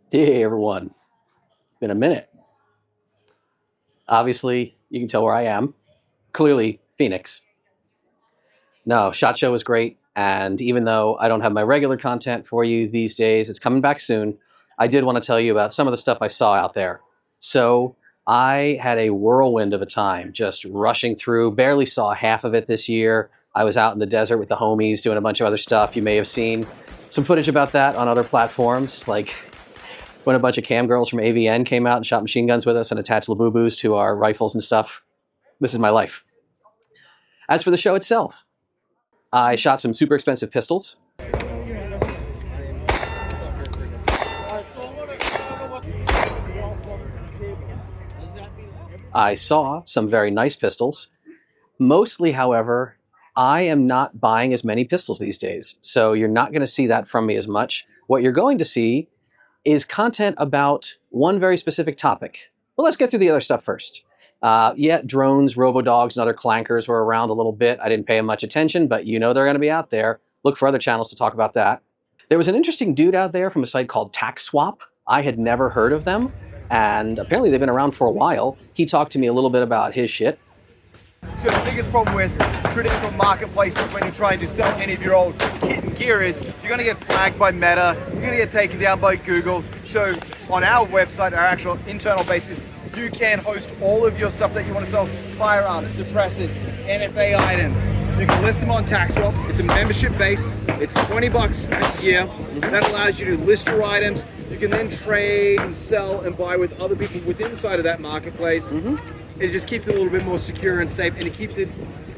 Hey everyone, been a minute. Obviously, you can tell where I am. Clearly, Phoenix. No, SHHOT Show was great, and even though I don't have my regular content for you these days, it's coming back soon. I did want to tell you about some of the stuff I saw out there. So, I had a whirlwind of a time just rushing through, barely saw half of it this year. I was out in the desert with the homies doing a bunch of other stuff. You may have seen some footage about that on other platforms, like when a bunch of cam girls from AVN came out and shot machine guns with us and attached Labubus to our rifles and stuff. This is my life. As for the show itself, I shot some super expensive pistols. I saw some very nice pistols. Mostly, however, I am not buying as many pistols these days, so you're not going to see that from me as much. What you're going to see is content about one very specific topic. But let's get through the other stuff first. Yeah, drones, robodogs, and other clankers were around a little bit. I didn't pay them much attention, but you know they're going to be out there. Look for other channels to talk about that. There was an interesting dude out there from a site called TacSwap. I had never heard of them, and apparently they've been around for a while. He talked to me a little bit about his shit. So the biggest problem with traditional marketplaces when you're trying to sell any of your old kit and gear is you're going to get flagged by Meta, you're going to get taken down by Google. So on our website, our actual internal basis, you can host all of your stuff that you want to sell, firearms, suppressors, NFA items. You can list them on TacSwap. It's a membership base. It's $20 a year. That allows you to list your items. You can then trade and sell and buy with other people within inside of that marketplace. It just keeps it a little bit more secure and safe, and it keeps it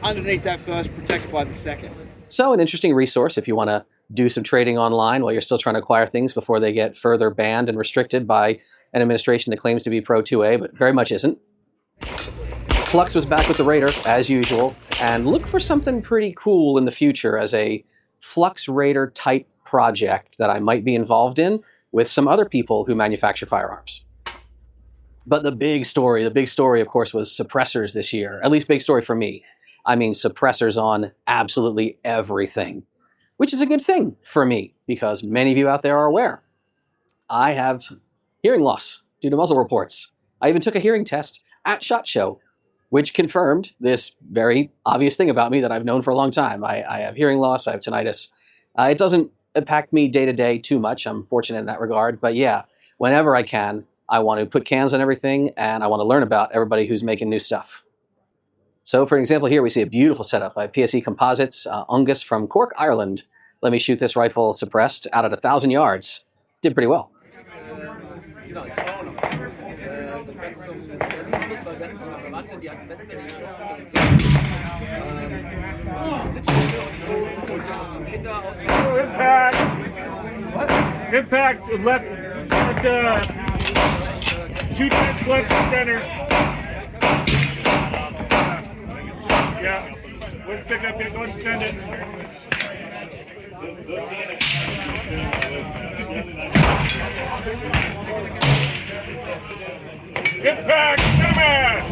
underneath that first, protected by the second. So an interesting resource if you want to do some trading online while you're still trying to acquire things before they get further banned and restricted by an administration that claims to be pro-2A, but very much isn't. Flux was back with the Raider, as usual, and look for something pretty cool in the future as a Flux Raider type project that I might be involved in with some other people who manufacture firearms. But the big story, of course, was suppressors this year. At least big story for me. I mean, suppressors on absolutely everything, which is a good thing for me because many of you out there are aware. I have hearing loss due to muzzle reports. I even took a hearing test at SHOT Show, which confirmed this very obvious thing about me that I've known for a long time. I have hearing loss, I have tinnitus. It doesn't impact me day to day too much. I'm fortunate in that regard. But yeah, whenever I can, I want to put cans on everything, and I want to learn about everybody who's making new stuff. So for an example here, we see a beautiful setup by PSE Composites, Ungus from Cork, Ireland. Let me shoot this rifle suppressed out at 1,000 yards. Did pretty well. Impact! Impact left at 2 tenths left of center. Yeah. Let's pick up here. Go ahead and send it. Impact! Center mass!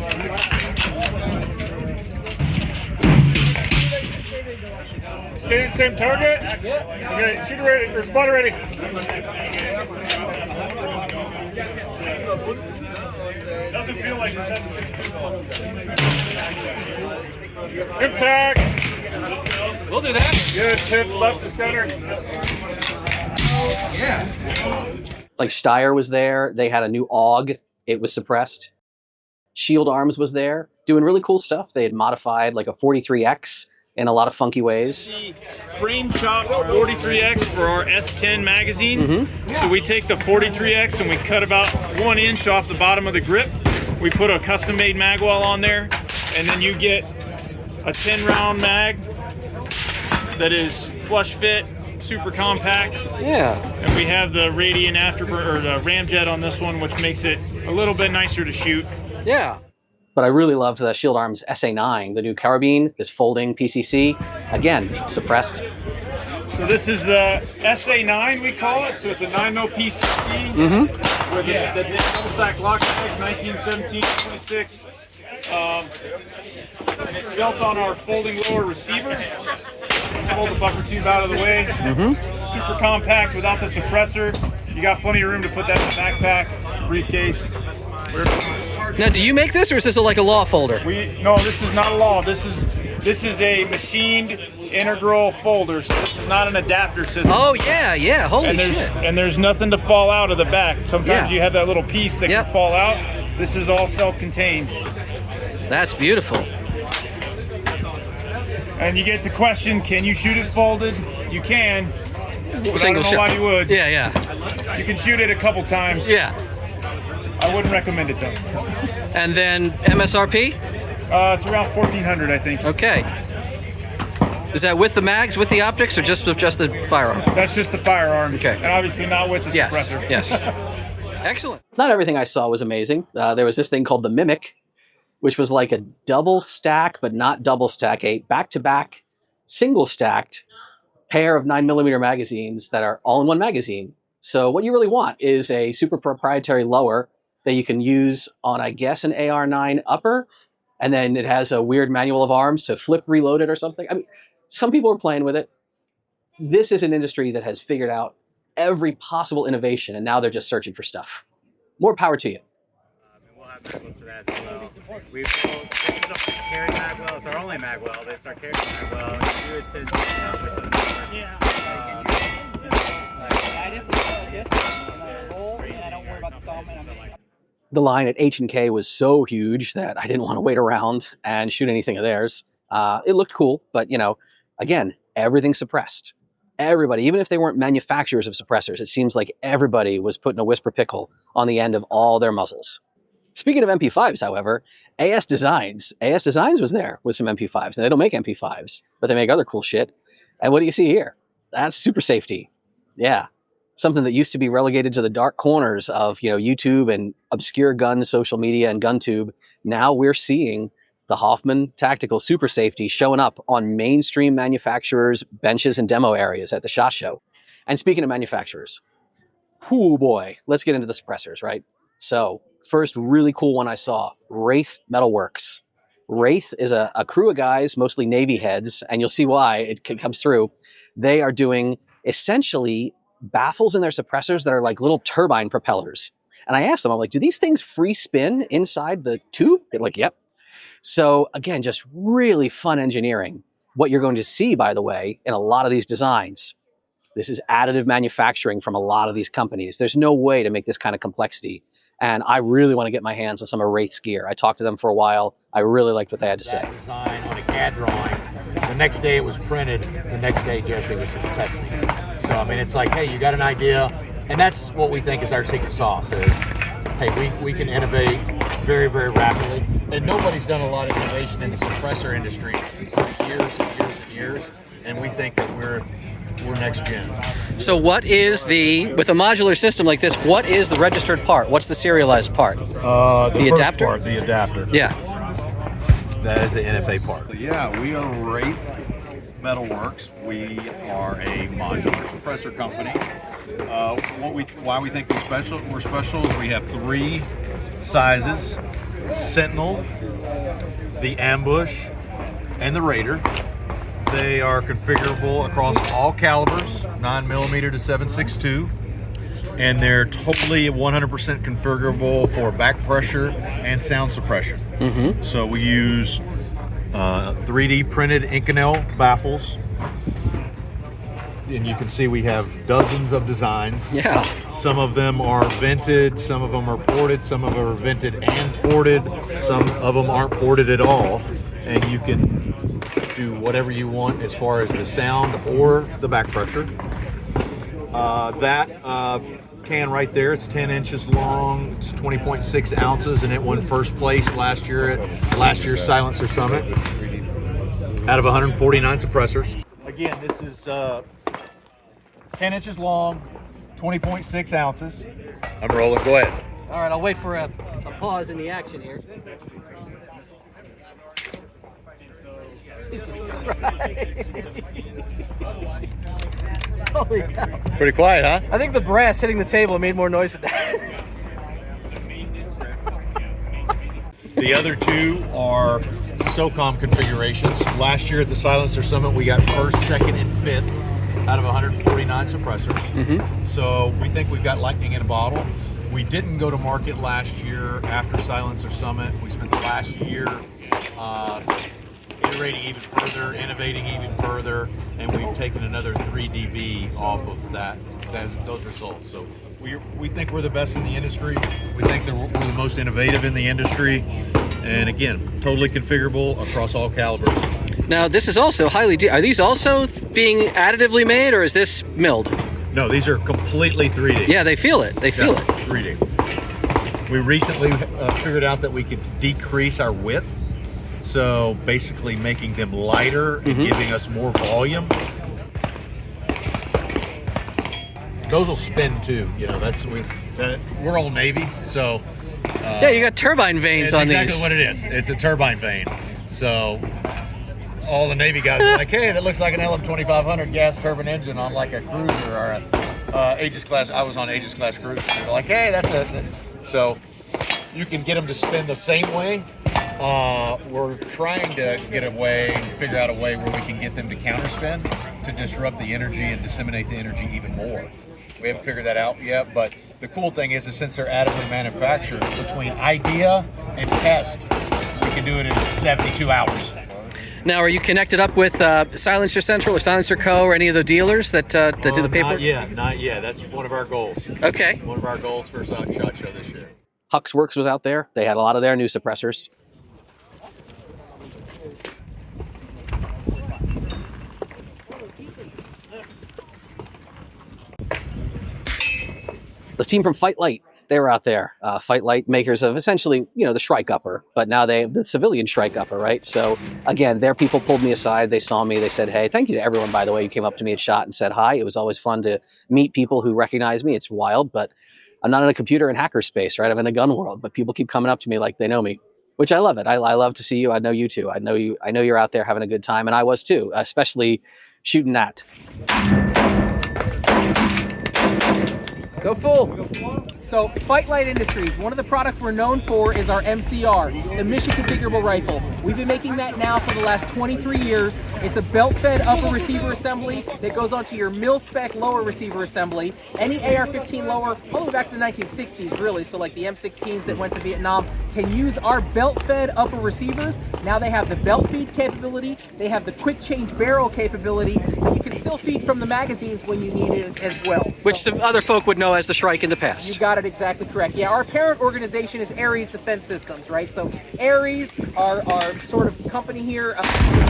Stay in the same target? Okay, shooter ready, or spotter ready. Doesn't feel like this. Impact! We'll do that. Good, tip left to center. Yeah. Like Steyr was there. They had a new AUG. It was suppressed. Shield Arms was there, doing really cool stuff. They had modified like a 43X in a lot of funky ways. Frame chop 43X for our S10 magazine. So we take the 43X and we cut about 1 inch off the bottom of the grip. We put a custom-made mag well on there, and then you get a 10-round mag that is flush fit, super compact. Yeah. And we have the Radiant Afterburn, or the Ramjet on this one, which makes it a little bit nicer to shoot. Yeah. But I really loved the Shield Arms SA9, the new carabine, this folding PCC. Again, suppressed. So this is the SA9, we call it. So it's a 9mm PCC with the double stack lock bags, 1917-26. And it's built on our folding lower receiver. Fold the buffer tube out of the way. Super compact without the suppressor. You got plenty of room to put that in the backpack, briefcase. Now, do you make this, or is this like a law folder? No, this is not a law. This is a machined integral folder. So this is not an adapter system. Oh yeah, holy shit! And there's nothing to fall out of the back. Sometimes you have that little piece that can fall out. This is all self-contained. That's beautiful. And you get the question, can you shoot it folded? You can. But I don't know why you would. Yeah. You can shoot it a couple times. Yeah. I wouldn't recommend it though. And then MSRP? It's around 1,400, I think. Okay. Is that with the mags, with the optics, or just the firearm? That's just the firearm. Okay. And obviously not with the suppressor. Yes. Excellent. Not everything I saw was amazing. There was this thing called the Mimic, which was like a double stack, but not double stack, a back-to-back, single stacked pair of 9mm magazines that are all in one magazine. So what you really want is a super proprietary lower that you can use on, I guess, an AR-9 upper, and then it has a weird manual of arms to flip reload it or something. I mean, some people are playing with it. This is an industry that has figured out every possible innovation, and now they're just searching for stuff. More power to you. We'll have magwells for that as well. This is a carry magwell. It's our only magwell. It's our carry magwell. You would tend to with the The line at H&K was so huge that I didn't want to wait around and shoot anything of theirs. It looked cool, but again, everything suppressed. Everybody, even if they weren't manufacturers of suppressors, it seems like everybody was putting a whisper pickle on the end of all their muzzles. Speaking of MP5s, however, AS Designs was there with some MP5s, and they don't make MP5s, but they make other cool shit. And what do you see here? That's super safety. Yeah. Something that used to be relegated to the dark corners of, YouTube and obscure gun social media and GunTube. Now we're seeing the Hoffman Tactical Super Safety showing up on mainstream manufacturers' benches and demo areas at the SHHH Show. And speaking of manufacturers, oh boy, let's get into the suppressors, right? So, first really cool one I saw, Wraith Metalworks. Wraith is a crew of guys, mostly Navy heads, and you'll see why it comes through. They are doing essentially baffles in their suppressors that are like little turbine propellers. And I asked them, I'm like, do these things free spin inside the tube? They're like, yep. So again, just really fun engineering. What you're going to see, by the way, in a lot of these designs, this is additive manufacturing from a lot of these companies. There's no way to make this kind of complexity. And I really want to get my hands on some of Wraith's gear. I talked to them for a while. I really liked what they had to say. Design on a CAD drawing. The next day it was printed. The next day Jesse was testing. So I mean, it's like, hey, you got an idea, and that's what we think is our secret sauce. Is hey, we can innovate very, very rapidly, and nobody's done a lot of innovation in the suppressor industry for years and years and years, and we think that we're next gen. So what is with a modular system like this, what is the registered part? What's the serialized part? The adapter? Part, the adapter. Yeah. That is the NFA part. Yeah, we are Wraith Metalworks. We are a modular suppressor company. Why we think we're special is we have 3 sizes: Sentinel, the Ambush, and the Raider. They are configurable across all calibers, 9mm to 7.62, and they're totally 100% configurable for back pressure and sound suppression. Mm-hmm. So we use 3D printed Inconel baffles, and you can see we have dozens of designs. Yeah. Some of them are vented, some of them are ported, some of them are vented and ported, some of them aren't ported at all, and you can do whatever you want as far as the sound or the back pressure. That can right there, it's 10 inches long, it's 20.6 ounces, and it won first place last year at last year's Silencer Summit out of 149 suppressors. Again, this is 10 inches long, 20.6 ounces. I'm rolling, go ahead. All right, I'll wait for a pause in the action here. Jesus Christ. Holy hell. Pretty quiet, huh? I think the brass hitting the table made more noise than that. The other 2 are SOCOM configurations. Last year at the Silencer Summit, we got 1st, 2nd, and 5th out of 149 suppressors. So we think we've got lightning in a bottle. We didn't go to market last year after Silencer Summit. We spent the last year iterating even further, innovating even further, and we've taken another 3 dB off of those results. So we think we're the best in the industry. We think that we're the most innovative in the industry, and again, totally configurable across all calibers. Now, this is also highly. Are these also being additively made, or is this milled? No, these are completely 3D. Yeah, they feel it. They feel it. 3D. We recently figured out that we could decrease our width, so basically making them lighter and giving us more volume. Those will spin too. You know, we're Old Navy, so yeah, you got turbine vanes on these. That's exactly what it is. It's a turbine vane. So all the Navy guys are like, hey, that looks like an LM2500 gas turbine engine on like a cruiser or a Aegis class. I was on Aegis class cruiser. They're like, hey, that's a. So you can get them to spin the same way. We're trying to get a way and figure out a way where we can get them to counterspin to disrupt the energy and disseminate the energy even more. We haven't figured that out yet, but the cool thing is since they're additively manufactured, between idea and test, we can do it in 72 hours. Now, are you connected up with Silencer Central or Silencer Co. or any of the dealers that do the paper? Not yet. That's one of our goals. Okay. One of our goals for SHHHOT Show this year. HuxWrx was out there. They had a lot of their new suppressors. The team from FightLite, they were out there. FightLite, makers of essentially, you know, the Shrike upper, but now they have the civilian Shrike upper, right? So again, their people pulled me aside. They saw me. They said, hey, thank you to everyone, by the way, who came up to me at SHHOT and said hi. It was always fun to meet people who recognize me. It's wild, but I'm not in a computer and hacker space, right? I'm in the gun world, but people keep coming up to me like they know me, which I love it. I love to see you. I know you too. I know you're out there having a good time, and I was too, especially shooting that. Go full. So FightLite Industries, one of the products we're known for is our MCR, the Mission Configurable Rifle. We've been making that now for the last 23 years. It's a belt-fed upper receiver assembly that goes onto your mil-spec lower receiver assembly. Any AR-15 lower, all the way back to the 1960s really, so like the M16s that went to Vietnam, can use our belt-fed upper receivers. Now they have the belt feed capability, they have the quick change barrel capability, and you can still feed from the magazines when you need it as well. So, which some other folk would know as the Shrike in the past. You got it exactly correct. Yeah, our parent organization is Ares Defense Systems, right? So Ares, our sort of company here,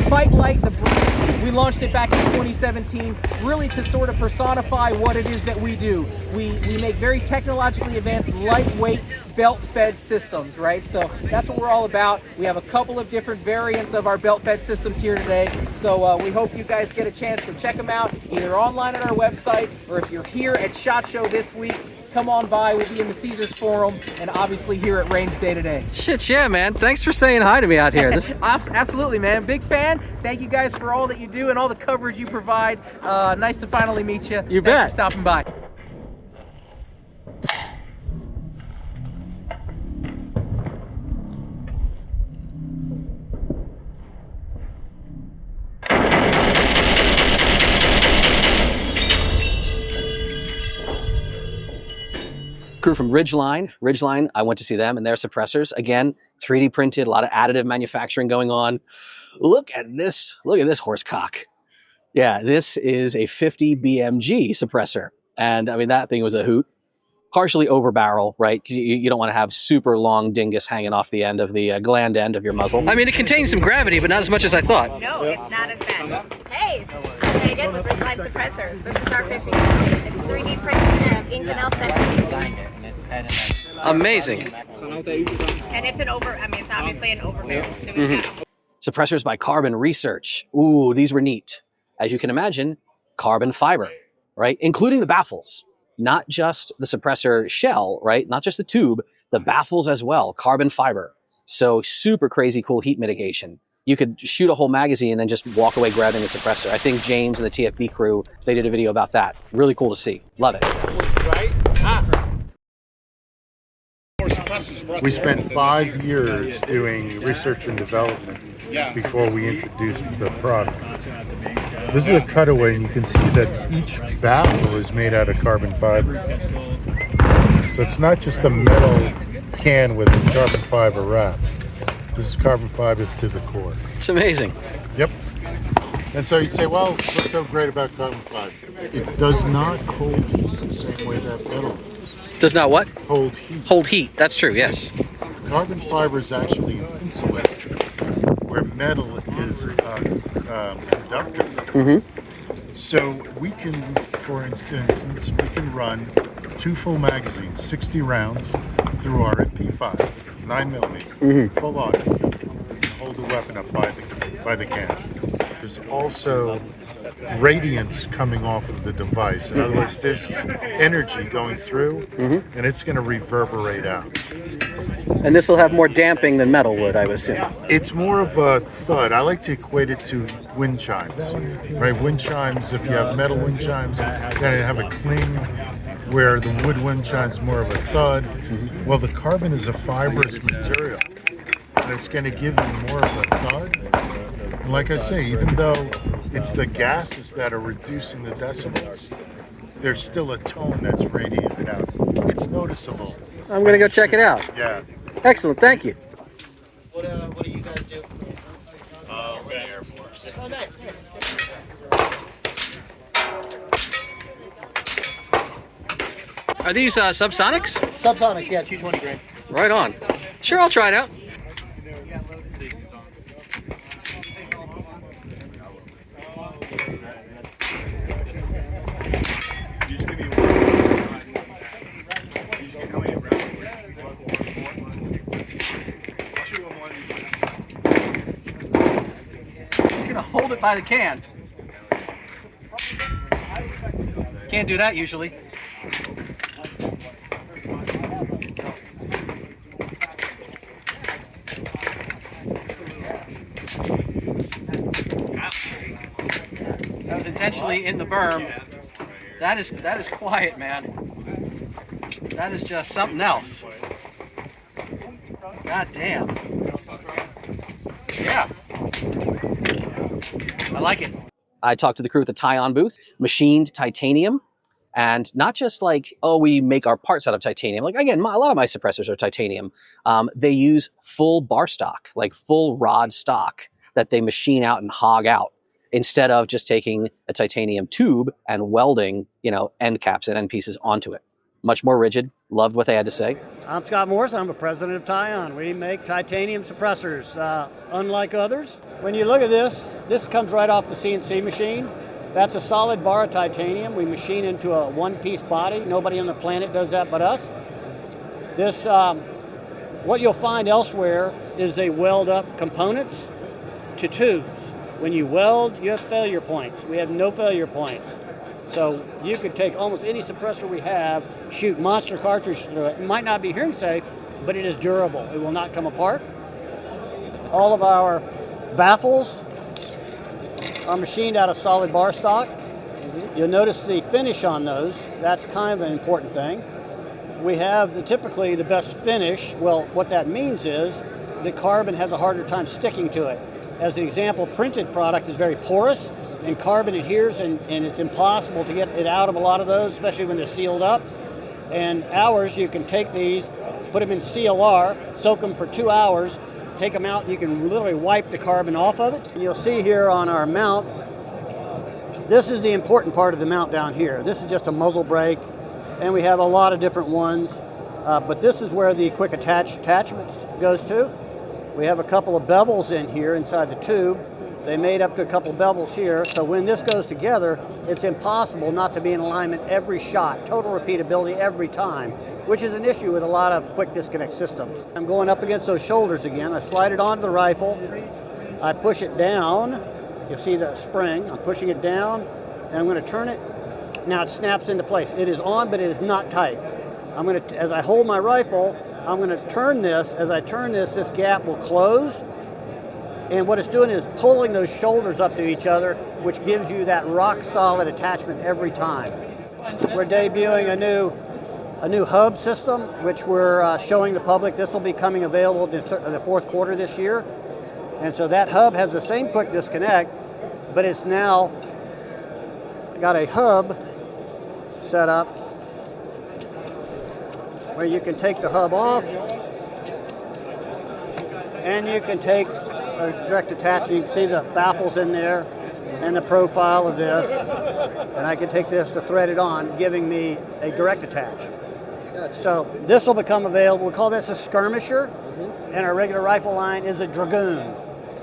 FightLite, the brand, we launched it back in 2017, really to sort of personify what it is that we do. We make very technologically advanced, lightweight, belt-fed systems, right? So that's what we're all about. We have a couple of different variants of our belt-fed systems here today. So we hope you guys get a chance to check them out, either online at our website, or if you're here at SHHOT Show this week, come on by. We'll be in the Caesars Forum and obviously here at Range Day Today. Shit, yeah, man. Thanks for saying hi to me out here. Absolutely, man. Big fan. Thank you guys for all that you do and all the coverage you provide. Nice to finally meet you. You Thanks bet. for stopping by. Crew from Ridgeline. Ridgeline, I went to see them and their suppressors. Again, 3D printed, a lot of additive manufacturing going on. Look at this horse cock. Yeah, this is a 50 BMG suppressor. And I mean, that thing was a hoot. Partially over barrel, right? You don't want to have super long dingus hanging off the end of the gland end of your muzzle. I mean, it contains some gravity, but not as much as I thought. No, it's not as bad. Hey, I'm Megan with Ridgeline Suppressors. This is our 50. It's 3D printed Inconel set. Amazing. And it's it's obviously an over barrel, so we got Suppressors by Carbon Research. Ooh, these were neat. As you can imagine, carbon fiber, right? Including the baffles. Not just the suppressor shell, right? Not just the tube, the baffles as well, carbon fiber. So super crazy cool heat mitigation. You could shoot a whole magazine and then just walk away grabbing the suppressor. I think James and the TFB crew, they did a video about that. Really cool to see. Love it. We spent 5 years doing research and development before we introduced the product. This is a cutaway, and you can see that each baffle is made out of carbon fiber. So it's not just a metal can with a carbon fiber wrap. This is carbon fiber to the core. It's amazing. Yep. And so you'd say, well, what's so great about carbon fiber? It does not hold heat the same way that metal does. Does not what? Hold heat. Hold heat. That's true, yes. Carbon fiber is actually an insulator, where metal is a conductor. Mm-hmm. So we can, for instance, we can run 2 full magazines, 60 rounds, through our MP5, 9mm, full auto. We can hold the weapon up by the can. There's also radiance coming off of the device. In other words, there's energy going through, and it's going to reverberate out. And this will have more damping than metal would, I would assume. It's more of a thud. I like to equate it to wind chimes. Right? Wind chimes, if you have metal wind chimes, then you have a cling, where the wood wind chimes is more of a thud. Well, the carbon is a fibrous material, and it's going to give you more of a thud. And like I say, even though it's the gases that are reducing the decibels, there's still a tone that's radiated out. It's noticeable. I'm going to go check it out. Yeah. Excellent, thank you. What do you guys do? We're in Air Force. Oh, nice. Are these subsonics? Subsonics, yeah, 220 grain. Right on. Sure, I'll try it out. Hold it by the can. Can't do that usually. That was intentionally in the berm. That is quiet, man. That is just something else. God damn. Yeah. I like it. I talked to the crew at the TiON booth, machined titanium, and not just like, oh, we make our parts out of titanium. Like, again, a lot of my suppressors are titanium. They use full bar stock, like full rod stock that they machine out and hog out instead of just taking a titanium tube and welding, end caps and end pieces onto it. Much more rigid. Loved what they had to say. I'm Scott Morris. I'm the president of TiON. We make titanium suppressors. Unlike others, when you look at this comes right off the CNC machine. That's a solid bar of titanium. We machine into a one-piece body. Nobody on the planet does that but us. This, what you'll find elsewhere is they weld up components to tubes. When you weld, you have failure points. We have no failure points. So you could take almost any suppressor we have, shoot monster cartridge through it. It might not be hearing safe, but it is durable. It will not come apart. All of our baffles are machined out of solid bar stock. You'll notice the finish on those. That's kind of an important thing. We have typically the best finish. Well, what that means is the carbon has a harder time sticking to it. As an example, printed product is very porous, and carbon adheres, and it's impossible to get it out of a lot of those, especially when they're sealed up. And ours, you can take these, put them in CLR, soak them for 2 hours, take them out, and you can literally wipe the carbon off of it. And you'll see here on our mount, this is the important part of the mount down here. This is just a muzzle brake, and we have a lot of different ones, but this is where the quick attachment goes to. We have a couple of bevels in here inside the tube. They made up to a couple bevels here, so when this goes together, it's impossible not to be in alignment every shot, total repeatability every time, which is an issue with a lot of quick disconnect systems. I'm going up against those shoulders again. I slide it onto the rifle, I push it down, you'll see the spring, I'm pushing it down, and I'm going to turn it. Now it snaps into place. It is on, but it is not tight. I'm going to, as I hold my rifle, I'm going to turn this. As I turn this, this gap will close. And what it's doing is pulling those shoulders up to each other, which gives you that rock solid attachment every time. We're debuting a new hub system, which we're showing the public. This will be coming available in the fourth quarter this year. And so that hub has the same quick disconnect, but it's now got a hub set up where you can take the hub off and you can take a direct attach. You can see the baffles in there and the profile of this, and I can take this to thread it on, giving me a direct attach. So this will become available. We call this a skirmisher, and our regular rifle line is a dragoon.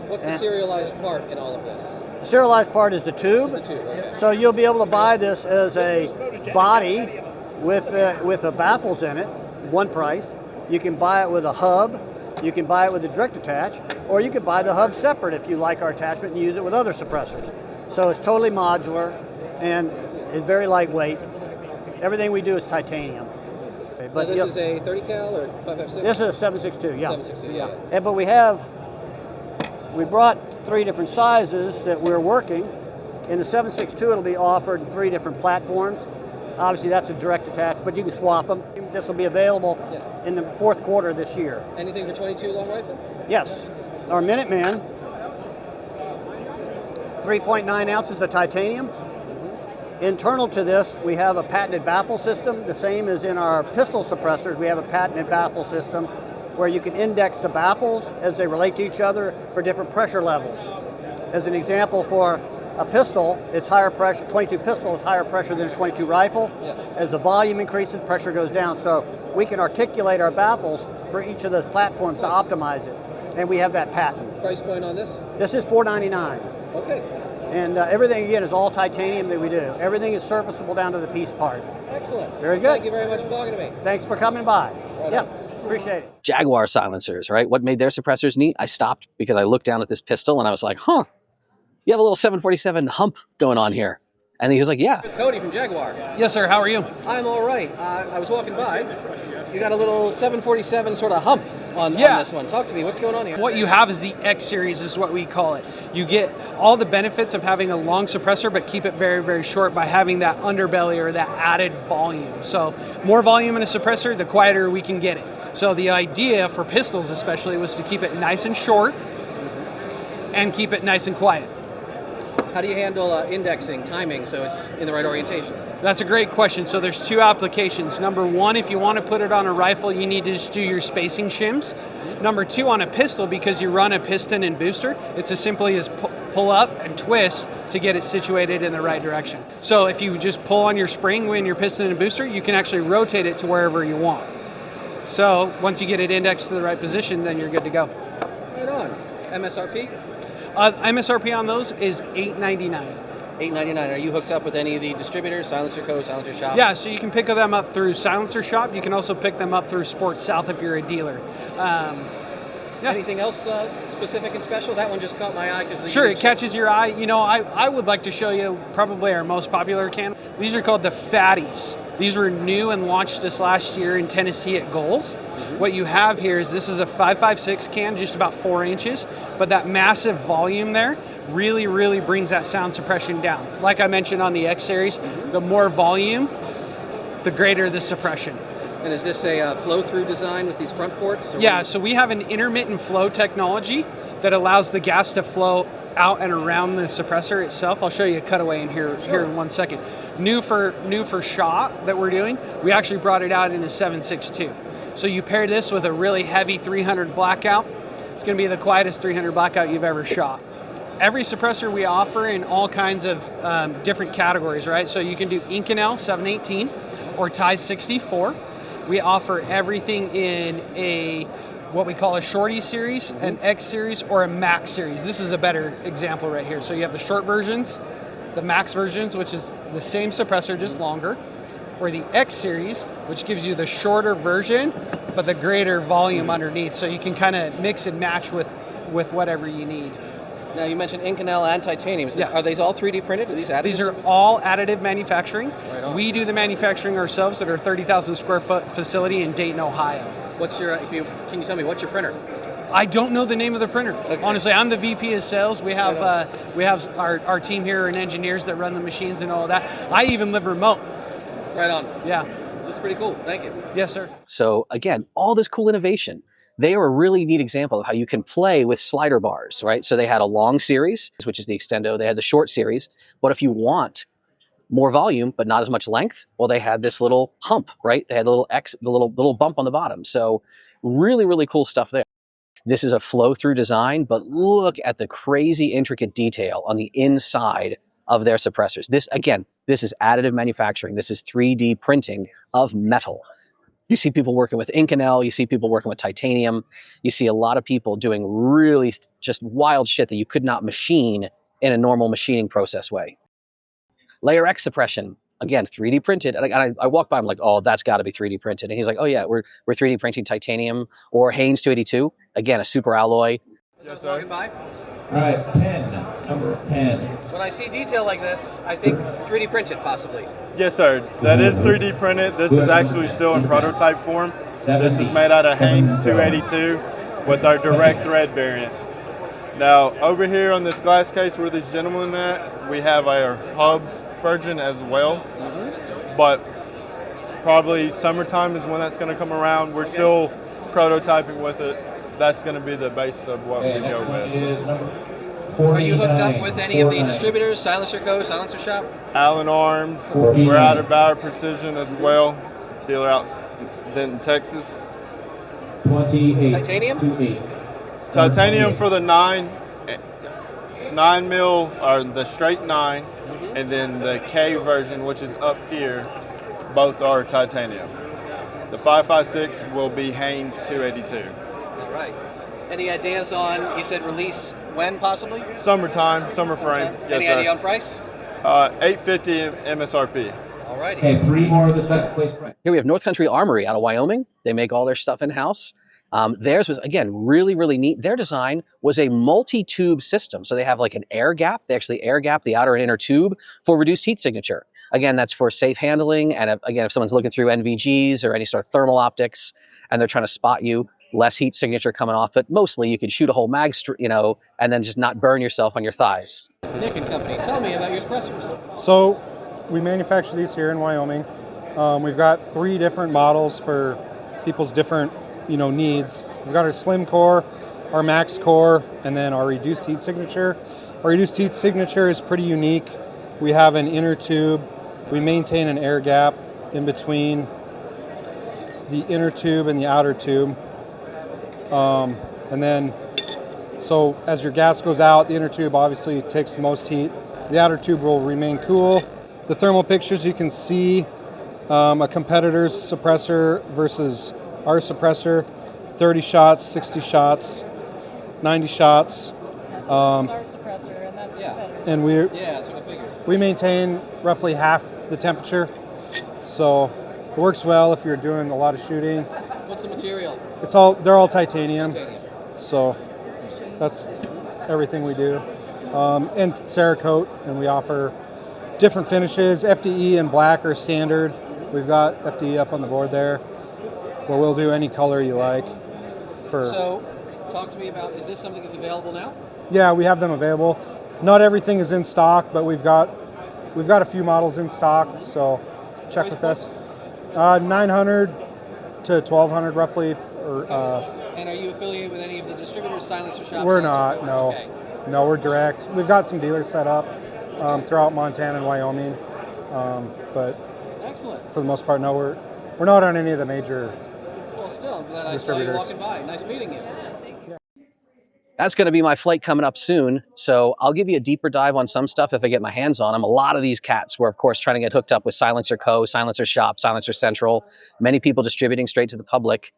What's the serialized part in all of this? The serialized part is the tube. Okay. So you'll be able to buy this as a body with the baffles in it, one price. You can buy it with a hub. You can buy it with a direct attach, or you can buy the hub separate if you like our attachment and use it with other suppressors. So it's totally modular and it's very lightweight. Everything we do is titanium. But this is a 30 cal or 5.56? This is a 7.62, yeah. 7.62, yeah. And, but we brought 3 different sizes that we're working. In the 7.62, it'll be offered in 3 different platforms. Obviously, that's a direct attach, but you can swap them. This will be available in the 4th quarter of this year. Anything for 22 long rifle? Yes. Our Minuteman, 3.9 ounces of titanium. Internal to this, we have a patented baffle system. The same as in our pistol suppressors, we have a patented baffle system where you can index the baffles as they relate to each other for different pressure levels. As an example, for a pistol, it's higher pressure. 22 pistol is higher pressure than a 22 rifle. As the volume increases, pressure goes down. So we can articulate our baffles for each of those platforms to optimize it. And we have that patent. Price point on this? This is $499. Okay. And everything, again, is all titanium that we do. Everything is serviceable down to the piece part. Excellent. Very good. Thank you very much for talking to me. Thanks for coming by. Appreciate it. Jaguar silencers, right? What made their suppressors neat? I stopped because I looked down at this pistol and I was like, huh, you have a little 747 hump going on here. And he was like, yeah. Cody from Jaguar. Yes, sir. How are you? I'm all right. I was walking by. You got a little 747 sort of hump on this one. Talk to me. What's going on here? What you have is the X series is what we call it. You get all the benefits of having a long suppressor, but keep it very, very short by having that underbelly or that added volume. So more volume in a suppressor, the quieter we can get it. So the idea for pistols especially was to keep it nice and short and keep it nice and quiet. How do you handle indexing, timing, so it's in the right orientation? That's a great question. So there's 2 applications. Number 1, if you want to put it on a rifle, you need to just do your spacing shims. Number 2, on a pistol, because you run a piston and booster, it's as simply as pull up and twist to get it situated in the right direction. So if you just pull on your spring with your piston and booster, you can actually rotate it to wherever you want. So once you get it indexed to the right position, then you're good to go. Right on. MSRP? MSRP on those is $899. $899. Are you hooked up with any of the distributors, Silencer Co., Silencer Shop? Yeah, so you can pick them up through Silencer Shop. You can also pick them up through Sports South if you're a dealer. Anything else specific and special? That one just caught my eye because Sure, it catches your eye. You know, I would like to show you probably our most popular can. These are called the Fatties. These were new and launched this last year in Tennessee at Goals. What you have here is this is a 5.56 can, just about 4 inches, but that massive volume there really, really brings that sound suppression down. Like I mentioned on the X series, the more volume, the greater the suppression. And is this a flow-through design with these front ports? Yeah, so we have an intermittent flow technology that allows the gas to flow out and around the suppressor itself. I'll show you a cutaway in here in 1 second. New for shot that we're doing, we actually brought it out in a 7.62. So you pair this with a really heavy 300 blackout, it's going to be the quietest 300 blackout you've ever shot. Every suppressor we offer in all kinds of different categories, right? So you can do Inconel 718 or TiON 64. We offer everything in a what we call a shorty series, an X series, or a max series. This is a better example right here. So you have the short versions, the max versions, which is the same suppressor, just longer, or the X series, which gives you the shorter version, but the greater volume underneath. So you can kind of mix and match with whatever you need. Now you mentioned Inconel and titanium. Are these all 3D printed? Are these additive? These are all additive manufacturing. Right on. We do the manufacturing ourselves at our 30,000 square foot facility in Dayton, Ohio. What's your? Can you tell me what's your printer? I don't know the name of the printer. Okay. Honestly, I'm the VP of sales. We have our team here and engineers that run the machines and all that. I even live remote. Right on. Yeah. This is pretty cool. Thank you. Yes, sir. So again, all this cool innovation. They are a really neat example of how you can play with slider bars, right? So they had a long series, which is the Extendo. They had the short series. But if you want more volume, but not as much length. Well, they had this little hump, right? They had the little bump on the bottom. So really, really cool stuff there. This is a flow-through design, but look at the crazy intricate detail on the inside of their suppressors. This, again, this is additive manufacturing. This is 3D printing of metal. You see people working with Inconel, you see people working with titanium, you see a lot of people doing really just wild shit that you could not machine in a normal machining process way. LayerX suppression, again, 3D printed. And I walk by, I'm like, oh, that's got to be 3D printed. And he's like, oh yeah, we're 3D printing titanium. Or Haynes 282, again, a super alloy. Just walking by. All right, 10, number 10. When I see detail like this, I think 3D printed possibly. Yes, sir. That is 3D printed. This is actually still in prototype form. This is made out of Haynes 282 with our direct thread variant. Now, over here on this glass case where this gentleman at, we have our hub version as well. But probably summertime is when that's going to come around. We're still prototyping with it. That's going to be the base of what we go with. Are you hooked up with any of the distributors, Silencer Co., Silencer Shop? Allen Arms, we're out of Bauer Precision as well, dealer out in Denton, Texas. 28. Titanium? Titanium for the 9 mil, or the straight 9, and then the K version, which is up here, both are titanium. The 556 will be Haynes 282. All right. Any ideas on, you said release when possibly? Summertime, summer frame. Yes, Any sir. idea on price? $850 MSRP. All righty. Okay, 3 more of the second place price. Here we have North Country Armory out of Wyoming. They make all their stuff in-house. Theirs was, again, really, really neat. Their design was a multi-tube system. So they have like an air gap. They actually air gap the outer and inner tube for reduced heat signature. Again, that's for safe handling. And again, if someone's looking through NVGs or any sort of thermal optics and they're trying to spot you, less heat signature coming off. But mostly you could shoot a whole mag, and then just not burn yourself on your thighs. Nick and Company, tell me about your suppressors. So we manufacture these here in Wyoming. We've got 3 different models for people's different needs. We've got our slim core, our max core, and then our reduced heat signature. Our reduced heat signature is pretty unique. We have an inner tube. We maintain an air gap in between the inner tube and the outer tube. And then, so as your gas goes out, the inner tube obviously takes the most heat. The outer tube will remain cool. The thermal pictures, you can see a competitor's suppressor versus our suppressor, 30 shots, 60 shots, 90 shots. That's our suppressor, and that's competitor. And that's what I figured. we maintain roughly half the temperature, so it works well if you're doing a lot of shooting. What's the material? They're all titanium, so that's everything we do. And Cerakote, and we offer different finishes. FDE and black are standard. We've got FDE up on the board there. Well, we'll do any color you like. So, talk to me about, is this something that's available now? Yeah, we have them available. Not everything is in stock, but we've got a few models in stock, so check with us. 900 to 1200 roughly. And are you affiliated with any of the distributors, Silencer Shops? We're not, no. Okay. No, we're direct. We've got some dealers set up throughout Montana and Wyoming, but excellent. For the most part, no, we're not on any of the major. Well, still, I'm glad I saw you walking by. Nice meeting you. That's going to be my flight coming up soon, so I'll give you a deeper dive on some stuff if I get my hands on them. A lot of these cats were, of course, trying to get hooked up with Silencer Co., Silencer Shop, Silencer Central, many people distributing straight to the public.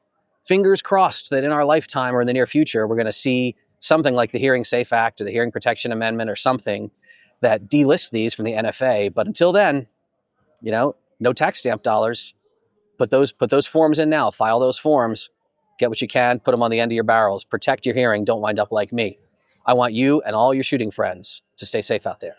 Fingers crossed that in our lifetime or in the near future, we're going to see something like the Hearing Safe Act or the Hearing Protection Amendment or something that delist these from the NFA. But until then, no tax stamp dollars. Put those forms in now, file those forms, get what you can, put them on the end of your barrels, protect your hearing, don't wind up like me. I want you and all your shooting friends to stay safe out there.